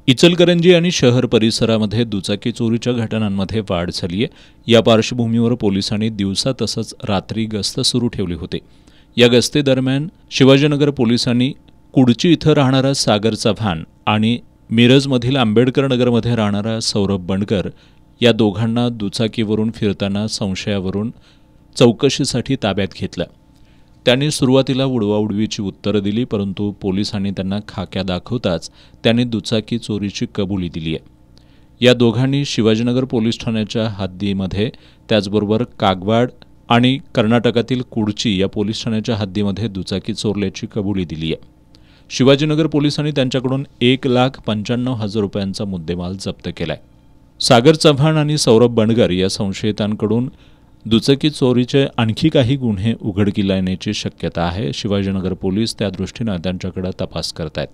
इचलकरंजी आणि शहर परिसरामध्ये दुचाकी चोरीच्या घटनांमध्ये वाढ झाली आहे। या पार्श्वभूमीवर पोलिसांनी दिवसा तसंच रात्री गस्त सुरू ठेवली होती। या गस्तीदरम्यान शिवाजीनगर पोलिसांनी कुडची इथं राहणारा सागर चव्हाण आणि मिरजमधील आंबेडकर नगरमध्ये राहणारा सौरभ बंडकर या दोघांना दुचाकीवरून फिरताना संशयावरून चौकशीसाठी ताब्यात घेतलं। त्यांनी सुरुवातीला उडवाउडवीची उत्तरं दिली, परंतु पोलिसांनी त्यांना खाक्या दाखवताच त्यांनी दुचाकी चोरीची कबुली दिली आहे। या दोघांनी शिवाजीनगर पोलीस ठाण्याच्या हद्दीमध्ये त्याचबरोबर कागवाड आणि कर्नाटकातील कुडची या पोलीस ठाण्याच्या हद्दीमध्ये दुचाकी चोरल्याची कबुली दिली आहे। शिवाजीनगर पोलिसांनी त्यांच्याकडून 1,95,000 रुपयांचा मुद्देमाल जप्त केलाय। सागर चव्हाण आणि सौरभ बंडकर या संशयितांकडून दुचाकी चोरीचे आणखी काही गुन्हे उघडकीला येण्याची शक्यता आहे। शिवाजीनगर पोलीस त्या दृष्टीने त्यांच्याकडे तपास करत आहेत।